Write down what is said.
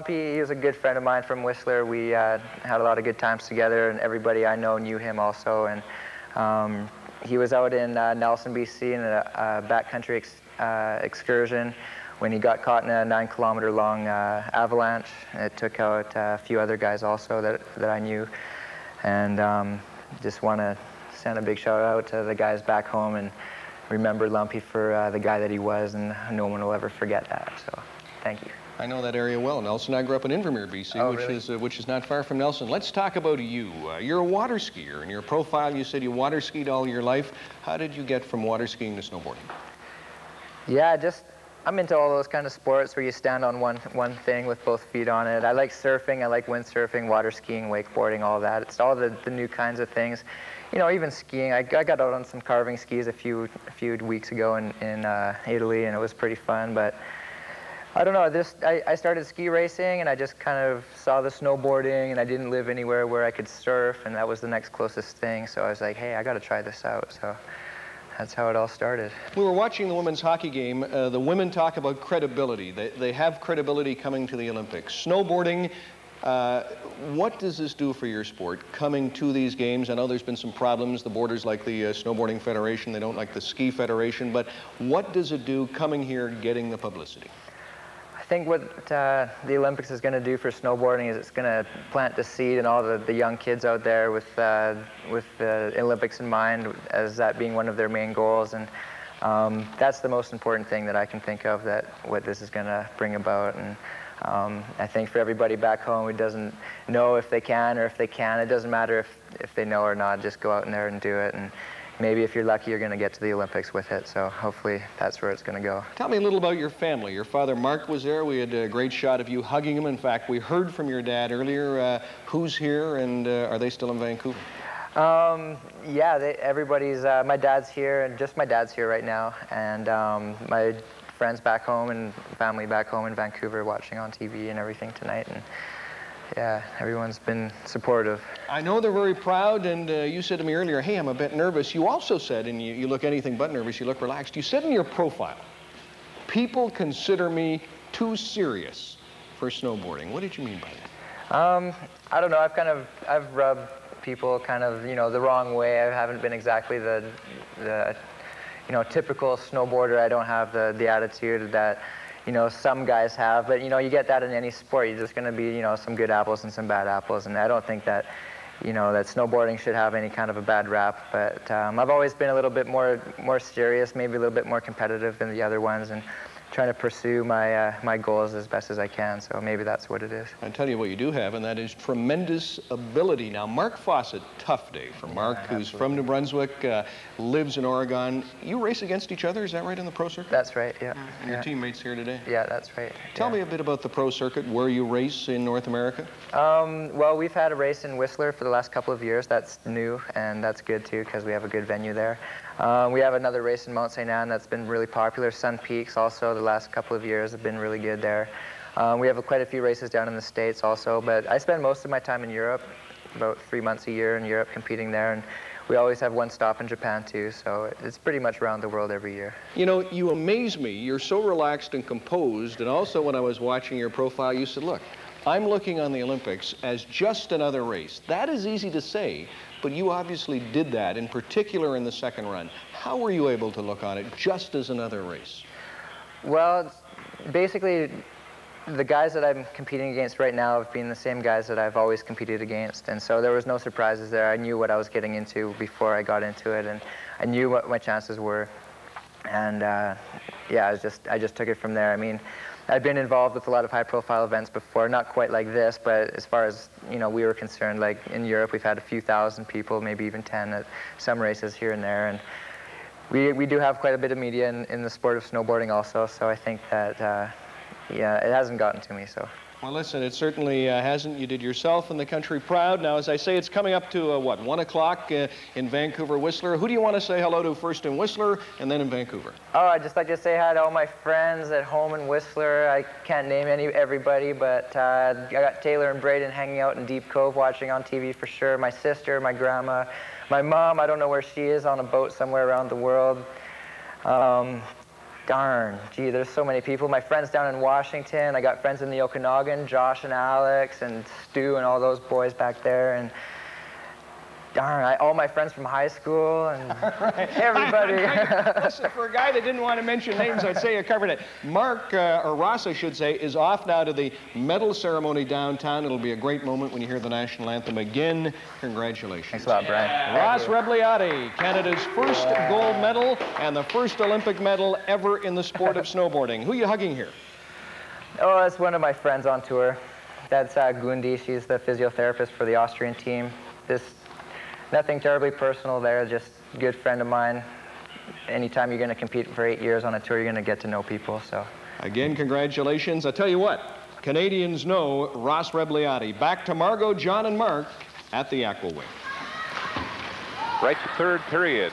Lumpy, he was a good friend of mine from Whistler. We had a lot of good times together, and everybody I know knew him also. And he was out in Nelson, BC in a backcountry excursion when he got caught in a 9-kilometer-long avalanche. It took out a few other guys also that I knew. And just want to send a big shout out to the guys back home and remember Lumpy for the guy that he was, and no one will ever forget that. So thank you. I know that area well, Nelson. I grew up in Invermere, BC, which is not far from Nelson. Let's talk about you. You're a water skier. In your profile, you said you water skied all your life. How did you get from water skiing to snowboarding? Yeah, I'm into all those kind of sports where you stand on one thing with both feet on it. I like surfing, I like windsurfing, water skiing, wakeboarding, all that. It's all the new kinds of things. You know, even skiing. I got out on some carving skis a few weeks ago in Italy, and it was pretty fun. But I don't know, I started ski racing, and I just kind of saw the snowboarding, and I didn't live anywhere where I could surf, and that was the next closest thing. So I was like, hey, I got to try this out. So that's how it all started. We were watching the women's hockey game. The women talk about credibility. They have credibility coming to the Olympics. Snowboarding, what does this do for your sport, coming to these games? I know there's been some problems. The boarders like the Snowboarding Federation. They don't like the Ski Federation. But what does it do coming here, getting the publicity? I think what the Olympics is going to do for snowboarding is it's going to plant the seed in all the young kids out there with the Olympics in mind as that being one of their main goals. And that's the most important thing that I can think of, that what this is going to bring about. And I think for everybody back home who doesn't know if they can or if they can, it doesn't matter if they know or not, just go out in there and do it. And maybe if you're lucky, you're going to get to the Olympics with it. So hopefully that's where it's going to go. Tell me a little about your family. Your father, Mark, was there. We had a great shot of you hugging him. In fact, we heard from your dad earlier. Who's here, and are they still in Vancouver? Yeah, everybody's, my dad's here, and just my dad's here right now. And my friends back home and family back home in Vancouver watching on TV and everything tonight. And yeah, everyone's been supportive. I know they're very proud, and you said to me earlier, hey, I'm a bit nervous. You also said, and you look anything but nervous, you look relaxed, you said in your profile, people consider me too serious for snowboarding. What did you mean by that? I don't know, I've rubbed people kind of, you know, the wrong way. I haven't been exactly the you know, typical snowboarder. I don't have the attitude that, you know, some guys have, but, you know, you get that in any sport. You're just going to be, you know, some good apples and some bad apples, and I don't think that, you know, that snowboarding should have any kind of a bad rap, but I've always been a little bit more serious, maybe a little bit more competitive than the other ones, and trying to pursue my goals as best as I can, so maybe that's what it is. I'll tell you what you do have, and that is tremendous ability. Now, Mark Fawcett, tough day for Mark, who's from New Brunswick, lives in Oregon. You race against each other, is that right, in the pro circuit? That's right, yeah. And your teammates here today? Yeah, that's right. Tell me a bit about the pro circuit, where you race in North America. Well, we've had a race in Whistler for the last couple of years. That's new, and that's good too, because we have a good venue there. We have another race in Mount St. Anne that's been really popular. Sun Peaks also, the last couple of years have been really good there. We have quite a few races down in the States also, but I spend most of my time in Europe, about 3 months a year in Europe competing there, and we always have one stop in Japan too, so it's pretty much around the world every year. You know, you amaze me. You're so relaxed and composed, and also when I was watching your profile, you said, look, I'm looking on the Olympics as just another race. That is easy to say, but you obviously did that, in particular in the second run. How were you able to look on it just as another race? Well, basically, the guys that I'm competing against right now have been the same guys that I've always competed against, and so there was no surprises there. I knew what I was getting into before I got into it, and I knew what my chances were. And yeah, I just took it from there. I mean, I'd been involved with a lot of high-profile events before, not quite like this, but as far as, you know, we were concerned, like in Europe, we've had a few thousand people, maybe even 10 at some races here and there, and we do have quite a bit of media in the sport of snowboarding also, so I think that, yeah, it hasn't gotten to me, so. Well, listen, it certainly hasn't. You did yourself and the country proud. Now, as I say, it's coming up to, what, 1 o'clock in Vancouver, Whistler. Who do you want to say hello to first in Whistler and then in Vancouver? Oh, I'd just like to say hi to all my friends at home in Whistler. I can't name everybody, but I got Taylor and Braden hanging out in Deep Cove watching on TV for sure. My sister, my grandma, my mom, I don't know where she is, on a boat somewhere around the world. Darn, gee, there's so many people. My friends down in Washington, I got friends in the Okanagan, Josh and Alex and Stu and all those boys back there, and darn, all my friends from high school and everybody. Listen, for a guy that didn't want to mention names, I'd say you covered it. Mark, or Ross, I should say, is off now to the medal ceremony downtown. It'll be a great moment when you hear the national anthem again. Congratulations. Thanks a lot, Brian. Ross Rebagliati, Canada's first gold medal and the first Olympic medal ever in the sport of snowboarding. Who are you hugging here? Oh, that's one of my friends on tour. That's Gundi. She's the physiotherapist for the Austrian team. Nothing terribly personal there, just a good friend of mine. Anytime you're going to compete for 8 years on a tour, you're going to get to know people. So, again, congratulations. I tell you what, Canadians know Ross Rebagliati. Back to Margot, John, and Mark at the Aqua Wing. Right to third period.